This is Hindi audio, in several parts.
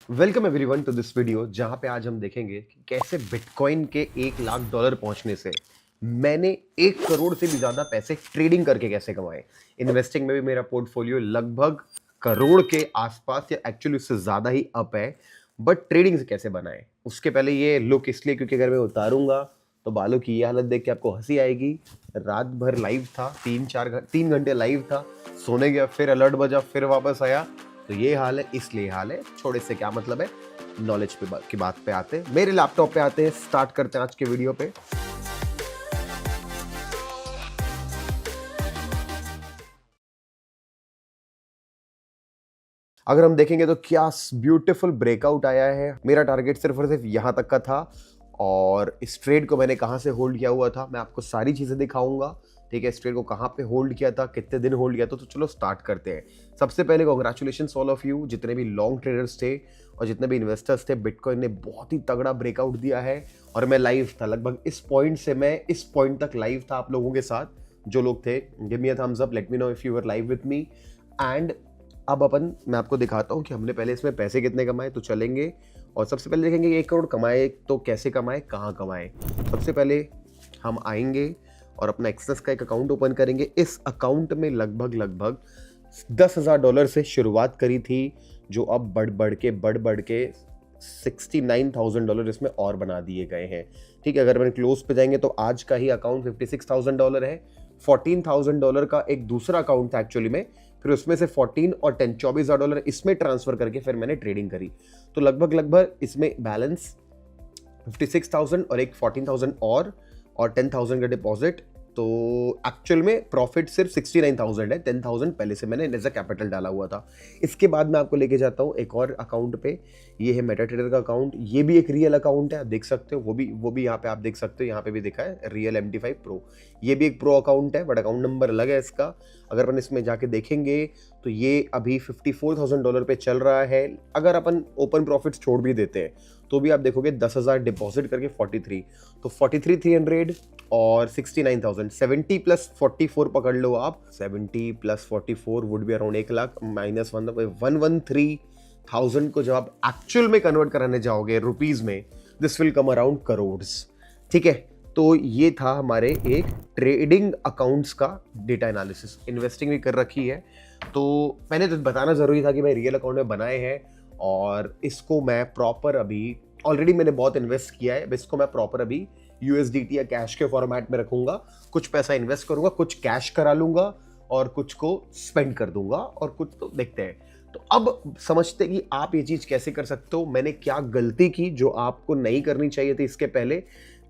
Welcome everyone to this video जहां पे आज हम देखेंगे कि कैसे बिटकॉइन के $1 लाख पहुंचने से मैंने 1 करोड़ से भी ज्यादा पैसे ट्रेडिंग करके कैसे कमाए। इन्वेस्टिंग में भी मेरा पोर्टफोलियो लगभग करोड़ के आसपास या एक्चुअली उससे ज्यादा ही अप है, बट ट्रेडिंग से कैसे बनाए। उसके पहले ये लुक इसलिए क्योंकि अगर मैं उतारूंगा तो बालों की ये हालत देख के आपको हंसी आएगी। रात भर लाइव था, 3 घंटे लाइव था, सोने गया, फिर अलर्ट बजा, फिर वापस आया, तो ये हाल है। इसलिए हाल है, छोड़े से क्या मतलब है। नॉलेज पे की बात पे आते हैं, मेरे लैपटॉप पे आते हैं, स्टार्ट करते हैं आज के वीडियो पे। अगर हम देखेंगे तो क्या ब्यूटीफुल ब्रेकआउट आया है। मेरा टारगेट सिर्फ और सिर्फ यहां तक का था और इस ट्रेड को मैंने कहां से होल्ड किया हुआ था मैं आपको सारी चीजें दिखाऊंगा। ठीक है, इस ट्रेड को कहां पे होल्ड किया था, कितने दिन होल्ड किया था, तो चलो स्टार्ट करते हैं। सबसे पहले कॉन्ग्रेचुलेशन ऑल ऑफ यू, जितने भी लॉन्ग ट्रेडर्स थे और जितने भी इन्वेस्टर्स थे। बिटकॉइन ने बहुत ही तगड़ा ब्रेकआउट दिया है और मैं लाइव था लगभग इस पॉइंट से, मैं इस पॉइंट तक लाइव था आप लोगों के साथ। जो लोग थे, give me a thumbs up, let me know if you are live with me. And अब मैं आपको दिखाता हूँ कि हमने पहले इसमें पैसे कितने कमाए, तो चलेंगे और सबसे पहले देखेंगे 1 करोड़ कमाए तो कैसे कमाए, कहाँ कमाए। सबसे पहले हम आएंगे और अपना एक्सेस का एक अकाउंट ओपन करेंगे। इस अकाउंट में लगभग $10,000 से शुरुआत करी थी, जो अब बढ़ बढ़ के $69,000 इसमें और बना दिए गए हैं। ठीक है, अगर मैंने क्लोज पे जाएंगे तो आज का ही अकाउंट $56,000 है। $14,000 का एक दूसरा अकाउंट था एक्चुअली में, फिर उसमें से 14 और 10 $24,000 इसमें ट्रांसफर करके फिर मैंने ट्रेडिंग करी। तो लगभग इसमें बैलेंस 56,000 और एक 14,000 और 10,000 का डिपॉजिट। तो एक्चुअल में प्रॉफिट सिर्फ 69,000 है। 10,000 पहले से मैंने एज अ कैपिटल डाला हुआ था। इसके बाद मैं आपको लेके जाता हूँ एक और अकाउंट पे। ये है मेटाट्रेडर का अकाउंट, ये भी एक रियल अकाउंट है, आप देख सकते हो। वो भी यहाँ पे आप देख सकते हो, यहाँ पे भी दिखा है रियल MT5 प्रो। ये भी एक प्रो अकाउंट है बट अकाउंट नंबर अलग है इसका। अगर अपन इसमें जाके देखेंगे तो ये अभी $54,000 पे चल रहा है। अगर अपन ओपन प्रॉफिट छोड़ भी देते हैं तो भी आप देखोगे 10,000 डिपॉजिट करके 43, तो 43,300 और 69,000, 70 प्लस 44 पकड़ लो आप। 70 plus 44 would be around 1 lakh minus 113,000 को जब आप एक्चुअल में कन्वर्ट कराने जाओगे रुपीज में, this will come around crores. ठीक है, तो ये था हमारे एक ट्रेडिंग अकाउंट्स का डेटा एनालिसिस। इन्वेस्टिंग भी कर रखी है, तो मैंने तो बताना जरूरी था कि भाई रियल अकाउंट में बनाए हैं और इसको मैं प्रॉपर अभी ऑलरेडी मैंने बहुत इन्वेस्ट किया है। इसको मैं प्रॉपर अभी USDT या कैश के फॉर्मेट में रखूंगा। कुछ पैसा इन्वेस्ट करूंगा, कुछ कैश करा लूंगा और कुछ को स्पेंड कर दूंगा और कुछ तो देखते हैं। तो अब समझते कि आप ये चीज कैसे कर सकते हो, मैंने क्या गलती की जो आपको नहीं करनी चाहिए थी। इसके पहले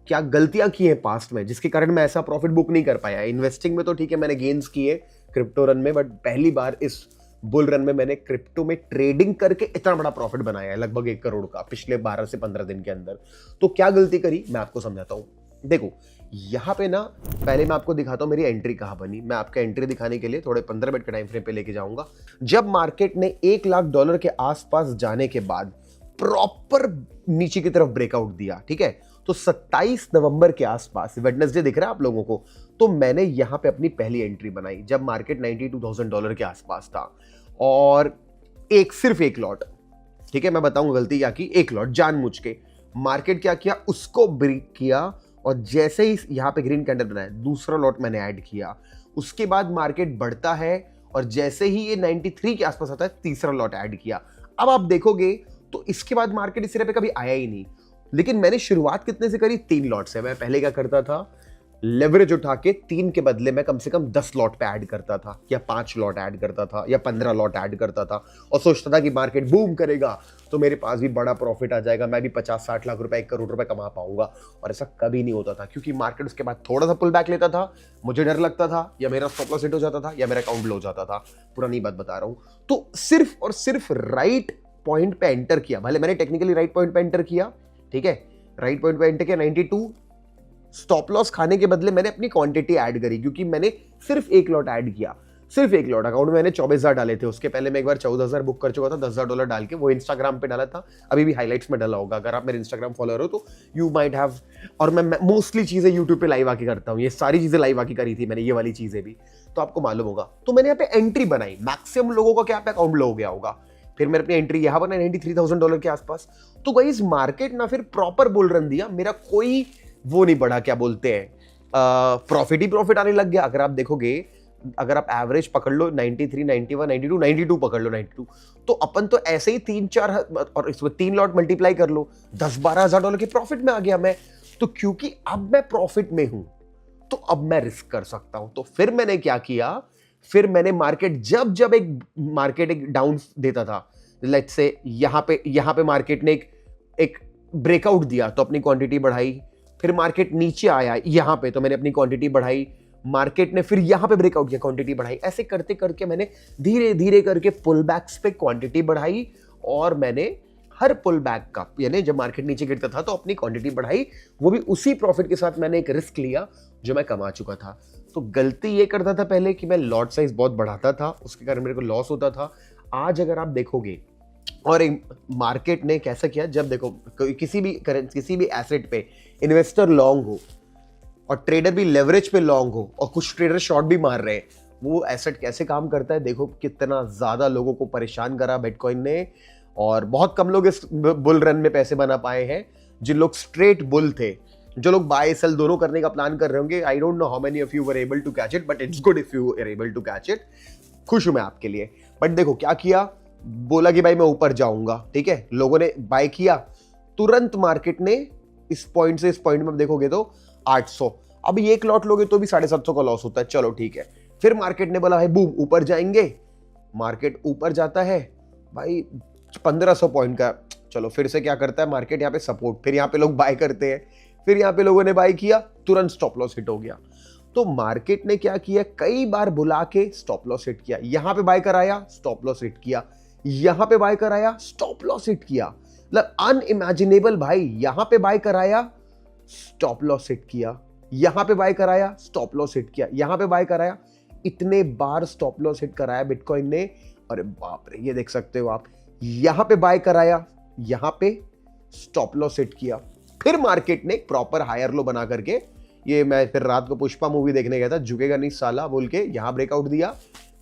क्या गलतियां की हैं पास्ट में जिसके कारण मैं ऐसा प्रॉफिट बुक नहीं कर पाया। इन्वेस्टिंग में तो ठीक है मैंने गेन्स किए क्रिप्टो रन में, बट पहली बार इस बुल रन में मैंने क्रिप्टो में ट्रेडिंग करके इतना बड़ा प्रॉफिट बनाया है, लगभग 1 करोड़ का पिछले 12 से 15 दिन के अंदर। तो क्या गलती करी मैं आपको समझाता हूं। देखो यहां पे ना, पहले मैं आपको दिखाता हूं मेरी एंट्री कहां बनी। मैं आपका एंट्री दिखाने के लिए थोड़े 15 मिनट के टाइम फ्रेम पे लेके जाऊंगा। जब मार्केट ने $1 लाख के आसपास जाने के बाद प्रॉपर नीचे की तरफ ब्रेकआउट दिया, ठीक है, तो 27 नवंबर के आसपास, वेडनेसडे दिख रहा है आप लोगों को, तो मैंने यहां पे अपनी पहली एंट्री बनाई जब मार्केट $92,000 के आसपास था। और सिर्फ एक लॉट, ठीक है, मैं बताऊंगा गलती क्या की। एक लॉट जानबूझ के मार्केट क्या किया, उसको ब्रेक किया और जैसे ही यहां पे ग्रीन कैंडल बनाया दूसरा लॉट मैंने ऐड किया। उसके बाद मार्केट बढ़ता है और जैसे ही ये 93 के आसपास आता है तीसरा लॉट ऐड किया। अब आप देखोगे तो इसके बाद मार्केट इस सिरे पे कभी आया ही नहीं। लेकिन मैंने शुरुआत कितने से करी, 3 लॉट से। मैं पहले क्या करता था, लेवरेज उठा के 3 के बदले मैं कम से कम 10 लॉट पे ऐड करता था या 5 लॉट ऐड करता था या 15 लॉट ऐड करता था और सोचता था कि मार्केट बूम करेगा तो मेरे पास भी बड़ा प्रॉफिट आ जाएगा, मैं भी 50-60 लाख रुपए 1 करोड़ रुपए कमा पाऊंगा। और ऐसा कभी नहीं होता था क्योंकि मार्केट उसके बाद थोड़ा सा पुल बैक लेता था, मुझे डर लगता था या मेरा स्टॉप लॉस हिट हो जाता था या मेरा अकाउंट लो हो जाता था। पुरानी बात बता रहा हूं। तो सिर्फ और सिर्फ राइट पॉइंट पे एंटर किया, भले मैंने टेक्निकली राइट पॉइंट पे एंटर किया, ठीक है, राइट पॉइंट पे एंटर किया 92। स्टॉप लॉस खाने के बदले मैंने अपनी क्वांटिटी ऐड करी क्योंकि मैंने सिर्फ एक लॉट ऐड किया, सिर्फ एक लॉट। अकाउंट में मैंने 24,000 डाले थे, उसके पहले मैं एक बार 14,000 बुक कर चुका था $10,000 डाल के। वो इंस्टाग्राम पे डाला था, अभी भी हाइलाइट्स में डाला होगा अगर आप मेरे इंस्टाग्राम फॉलोअर हो तो यू माइट हैव। और मैं मोस्टली चीजें यूट्यूब पे लाइव आके करता हूँ, ये सारी चीजें लाइव आके करी थी मैंने, ये वाली चीजें भी, तो आपको मालूम होगा। तो मैंने यहाँ पे एंट्री बनाई। मैक्सिमम लोगों का क्या पे अकाउंट लो हो गया होगा, फिर मैंने अपनी एंट्री यहाँ बना $93,000 के आसपास। तो गाइस मार्केट ना फिर प्रॉपर बुल रन दिया, मेरा कोई वो नहीं बढ़ा, क्या बोलते हैं, प्रॉफिट ही प्रॉफिट आने लग गया। अगर आप देखोगे, अगर आप एवरेज पकड़ लो 93, 91, 92, 92 पकड़ लो 92, तो अपन तो ऐसे ही 3-4 और इसमें 3 लॉट मल्टीप्लाई कर लो, $10-12 के प्रॉफिट में आ गया मैं। तो क्योंकि अब मैं प्रॉफिट में हूं तो अब मैं रिस्क कर सकता हूं। तो फिर मैंने क्या किया, फिर मैंने मार्केट जब एक डाउन देता था, लेट्स से यहां पे मार्केट ने एक ब्रेकआउट दिया तो अपनी क्वांटिटी बढ़ाई, फिर मार्केट नीचे आया यहां पे तो मैंने अपनी क्वांटिटी बढ़ाई, मार्केट ने फिर यहां पे ब्रेकआउट किया, क्वांटिटी बढ़ाई। ऐसे करते करके मैंने धीरे धीरे करके पुल बैक्स पे क्वांटिटी बढ़ाई, और मैंने हर पुल बैक का, यानी जब मार्केट नीचे गिरता था तो अपनी क्वांटिटी बढ़ाई, वो भी उसी प्रॉफिट के साथ मैंने एक रिस्क लिया जो मैं कमा चुका था। तो गलती ये करता था पहले कि मैं लॉट साइज बहुत बढ़ाता था, उसके कारण मेरे को लॉस होता था। आज अगर आप देखोगे, और मार्केट ने कैसा किया, जब देखो किसी भी एसेट पे इन्वेस्टर लॉन्ग हो और ट्रेडर भी लेवरेज पे लॉन्ग हो और कुछ ट्रेडर शॉर्ट भी मार रहे हैं, वो एसेट कैसे काम करता है। देखो कितना ज्यादा लोगों को परेशान करा बिटकॉइन ने, और बहुत कम लोग इस बुल रन में पैसे बना पाए हैं। जिन लोग स्ट्रेट बुल थे, जो लोग बाय सेल दोनों करने का प्लान कर रहे होंगे, I don't know how many of you were able to catch it, but it's good if you are able to catch it. खुश हूं मैं आपके लिए। बट देखो क्या किया, बोला कि भाई मैं ऊपर जाऊंगा, ठीक है, लोगों ने बाय किया, तुरंत मार्केट ने इस पॉइंट से इस पॉइंट में देखोगे तो 800, अभी एक लॉट लोगे तो भी 750 का लॉस होता है, चलो ठीक है। फिर मार्केट ने बोला भाई बूम ऊपर जाएंगे, मार्केट ऊपर जाता है भाई 1500 पॉइंट का, चलो फिर से क्या करता है मार्केट यहाँ पे सपोर्ट, फिर यहाँ पे लोग बाय करते हैं, फिर यहाँ पे लोगों ने बाय किया, तुरंत स्टॉप लॉस हिट हो गया। तो मार्केट ने क्या किया, कई बार बुला के स्टॉप लॉस हिट किया, यहां पे बाय कराया स्टॉप लॉस हिट किया, यहां पे बाय कराया स्टॉप लॉस हिट किया, मतलब अनइमेजिनेबल भाई। यहां पे बाय कराया स्टॉप लॉस हिट किया, यहां पे बाय कराया स्टॉप लॉस हिट किया, यहां पे बाय कराया, इतने बार स्टॉप लॉस हिट कराया बिटकॉइन ने। अरे बाप रे, ये देख सकते हो आप, यहां पे बाय कराया, यहां पे स्टॉप लॉस हिट किया, फिर मार्केट ने प्रॉपर हायर लो बना करके, ये मैं फिर रात को पुष्पा मूवी देखने गया था, झुकेगा नहीं साला बोल के, यहां ब्रेकआउट दिया,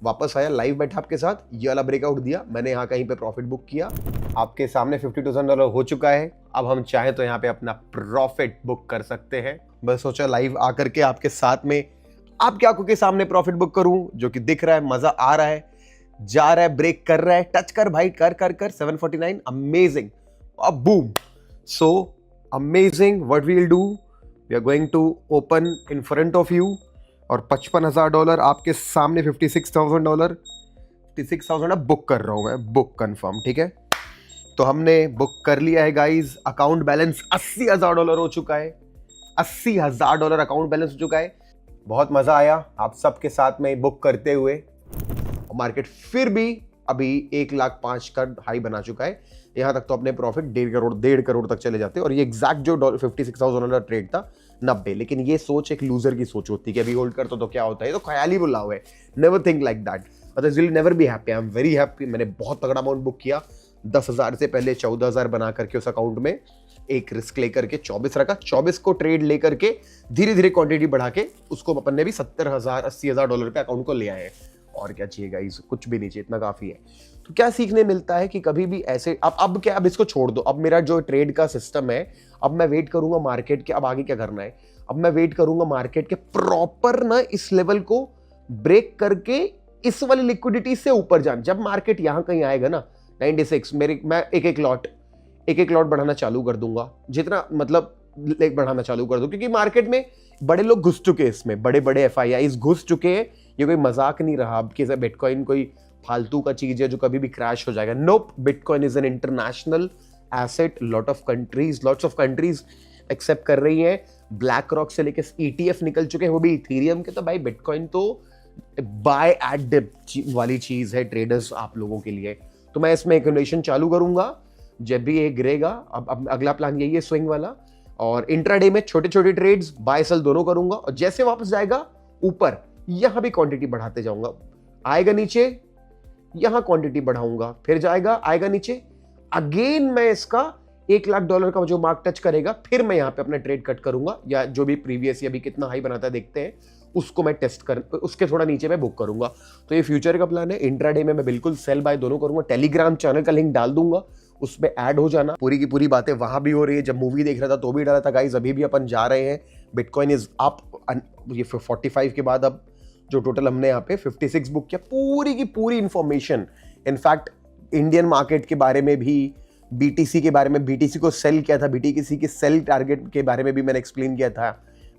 वापस आया, लाइव बैठा आपके साथ, ये वाला ब्रेकआउट दिया, मैंने यहाँ कहीं पे प्रॉफिट बुक किया। आपके सामने $52,000 हो चुका है। अब हम चाहें तो यहाँ पे अपना प्रॉफिट बुक कर सकते हैं। बस सोचा लाइव आकर के आपके साथ में आपके आंखों के सामने प्रॉफिट बुक करूं, जो कि दिख रहा है, मजा आ रहा है, जा रहा है, ब्रेक कर रहा है, टच कर भाई, कर कर कर 749, अमेजिंग, अब boom, so amazing. What we will do, we are going to open in front of you, और $55,000 आपके सामने, $56,000, 56,000 अब बुक कर रहा हूं मैं, बुक कंफर्म, ठीक है। तो हमने बुक कर लिया है गाइज। अकाउंट बैलेंस $80,000 हो चुका है, $80,000 अकाउंट बैलेंस हो चुका है। बहुत मजा आया आप सबके साथ में बुक करते हुए। मार्केट फिर भी अभी 1,05,000 का हाई बना चुका है। यहां तक तो अपने प्रॉफिट 1.5 करोड़ तक चले जाते, और ये एग्जैक्ट जो $56,000 ट्रेड था 90। लेकिन ये सोच एक लूजर की सोच होती है कि अभी होल्ड करता तो क्या होता है, तो ख्याली बुला हुआ है, never think like that, otherwise never be happy. I am very happy. मैंने बहुत तगड़ा अमाउंट बुक किया, 10,000 से पहले 14,000 बना करके उस अकाउंट में एक रिस्क लेकर के 24 रखा, 24 को ट्रेड लेकर के धीरे धीरे क्वांटिटी बढ़ा के उसको अपन ने भी $70,000 $80,000 पे अकाउंट को ले आए। और क्या चाहिए गाइस, कुछ भी नहीं चाहिए, इतना काफी है। तो क्या सीखने मिलता है कि कभी भी ऐसे अब क्या, अब इसको छोड़ दो, अब मेरा जो ट्रेड का सिस्टम है, अब मैं वेट करूंगा मार्केट के, अब आगे क्या करना है, अब मैं वेट करूंगा मार्केट के प्रॉपर ना इस लेवल को ब्रेक करके इस वाली लिक्विडिटी से ऊपर जाना। जब मार्केट यहां कहीं आएगा ना 96, मैं एक एक लॉट बढ़ाना चालू कर दूंगा, जितना मतलब बढ़ाना चालू कर दूं, क्योंकि मार्केट में बड़े लोग घुस चुके हैं, इसमें बड़े बड़े FIIs घुस चुके हैं। ये कोई मजाक नहीं रहा अब कि बिटकॉइन कोई फालतू का चीज है जो कभी भी क्रैश हो जाएगा। Nope, bitcoin is an international asset, lots of countries accept कर रही हैं। ब्लैक रॉक से लेकर ETF निकल चुके हैं, वो भी इथेरियम के। तो भाई बिटकॉइन तो बाय एट डिप वाली चीज है ट्रेडर्स आप लोगों के लिए। तो मैं इसमें एक्यूमुलेशन चालू करूंगा जब भी ये गिरेगा। अब अगला प्लान यही है, स्विंग वाला, और इंट्राडे में छोटे छोटे ट्रेड्स बाय सेल दोनों करूंगा, और जैसे वापस जाएगा ऊपर यहां भी क्वांटिटी बढ़ाते जाऊंगा, आएगा नीचे यहां क्वांटिटी बढ़ाऊंगा, फिर जाएगा आएगा नीचे, अगेन मैं इसका $1,00,000 का जो मार्क टच करेगा, फिर मैं यहां पे अपना ट्रेड कट करूंगा, या जो भी प्रीवियस या भी कितना हाई बनाता है देखते हैं, उसको मैं उसके थोड़ा नीचे मैं बुक करूंगा। तो ये फ्यूचर का प्लान है। इंट्राडे में मैं बिल्कुल सेल बाय दोनों करूंगा। टेलीग्राम चैनल का लिंक डाल दूंगा, उसमें ऐड हो जाना। पूरी की पूरी बातें वहां भी हो रही है, जब मूवी देख रहा था तो भी डाला था गाइस। अभी भी अपन जा रहे हैं, बिटकॉइन इज अप। ये 45 के बाद अब जो टोटल हमने यहाँ पे 56 बुक किया, पूरी की पूरी इंफॉर्मेशन, इनफैक्ट इंडियन मार्केट के बारे में भी, बीटीसी के बारे में, बीटीसी को सेल किया था, बीटीसी के सेल टारगेट के बारे में भी मैंने एक्सप्लेन किया था,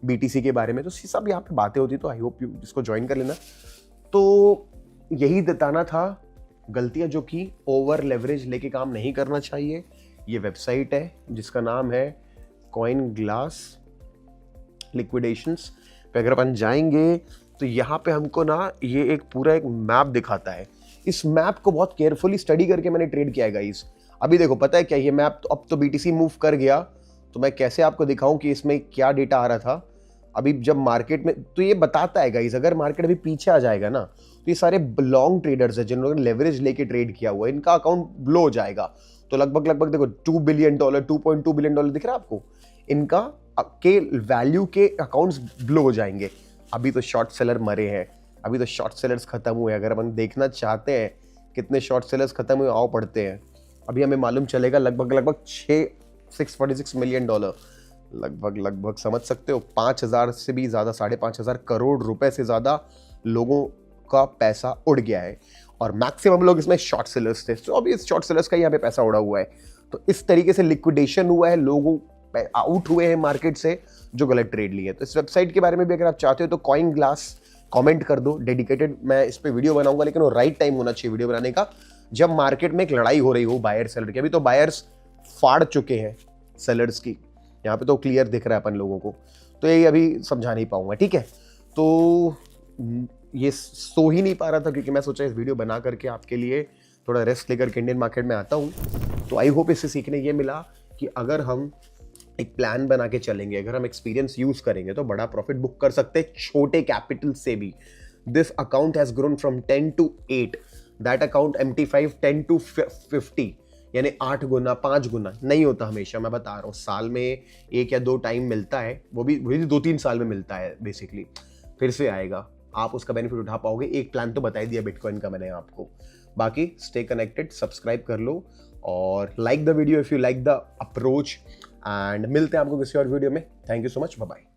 बीटीसी के बारे में। तो सब यहाँ पे बातें होती, तो आई होप यू इसको ज्वाइन कर लेना। तो यही बताना था, गलतियां जो कि ओवर लेवरेज लेके काम नहीं करना चाहिए। ये वेबसाइट है जिसका नाम है कॉइन ग्लास लिक्विडेशंस पे अगर अपन जाएंगे तो यहाँ पे हमको ना ये एक पूरा एक मैप दिखाता है। इस मैप को बहुत केयरफुली स्टडी करके मैंने ट्रेड किया है गाइस। अभी देखो पता है क्या, ये मैप तो अब तो बीटीसी मूव कर गया, तो मैं कैसे आपको दिखाऊं कि इसमें क्या डेटा आ रहा था। अभी जब मार्केट में, तो ये बताता है गाइस, अगर मार्केट अभी पीछे आ जाएगा ना, तो ये सारे लॉन्ग ट्रेडर्स हैं जिन्होंने लेवरेज लेके ट्रेड किया हुआ है, इनका अकाउंट ब्लो हो जाएगा। तो लगभग देखो $2 बिलियन, $2.2 बिलियन दिख रहा है आपको, इनका के वैल्यू के अकाउंट्स ब्लो हो जाएंगे। अभी तो शॉर्ट सेलर मरे हैं, अभी तो शॉर्ट सेलर्स खत्म हुए। अगर अपन देखना चाहते हैं कितने शॉर्ट सेलर्स खत्म हुए, आओ पढ़ते हैं। अभी हमें मालूम चलेगा लगभग $646 मिलियन, लगभग समझ सकते हो, 5,000 से भी ज्यादा, 5,500 करोड़ रुपए से ज्यादा लोगों का पैसा उड़ गया है। और मैक्सिमम लोग इसमें शॉर्ट सेलर्स थे, तो अभी इस शॉर्ट सेलर्स का यहाँ पे पैसा उड़ा हुआ है। तो इस तरीके से लिक्विडेशन हुआ है, लोगों आउट हुए हैं मार्केट से जो गलत ट्रेड लिए। तो इस वेबसाइट के बारे में भी अगर आप चाहते हो तो कॉइन ग्लास कमेंट कर दो, डेडिकेटेड मैं इस पे वीडियो बनाऊंगा, लेकिन वो राइट टाइम होना चाहिए वीडियो बनाने का, जब मार्केट में एक लड़ाई हो रही हो बायर सेलर की। अभी तो बायर्स फाड़ चुके हैं सेलर्स की, यहाँ पे तो क्लियर दिख रहा है अपन लोगों को, तो ये अभी समझा नहीं पाऊंगा, ठीक है। तो ये सो ही नहीं पा रहा था क्योंकि मैं सोचा इस वीडियो बना करके आपके लिए थोड़ा रेस्ट लेकर के इंडियन मार्केट में आता हूँ। तो आई होप इससे सीखने ये मिला कि अगर हम एक प्लान बना के चलेंगे, अगर हम एक्सपीरियंस यूज करेंगे तो बड़ा प्रॉफिट बुक कर सकते हैं छोटे कैपिटल से भी। This account has grown from 10 to 8, that account MT5 10 to 50, यानी 8 गुना 5 गुना नहीं होता हमेशा, मैं बता रहा हूँ। साल में 1 या 2 टाइम मिलता है, वो भी 2-3 साल में मिलता है बेसिकली, फिर से आएगा, आप उसका बेनिफिट उठा पाओगे। एक प्लान तो बता ही दिया बिटकॉइन का मैंने आपको। बाकी स्टे कनेक्टेड, सब्सक्राइब कर लो और like the video if you like the approach, and मिलते हैं आपको किसी और वीडियो में। Thank you so much, bye bye.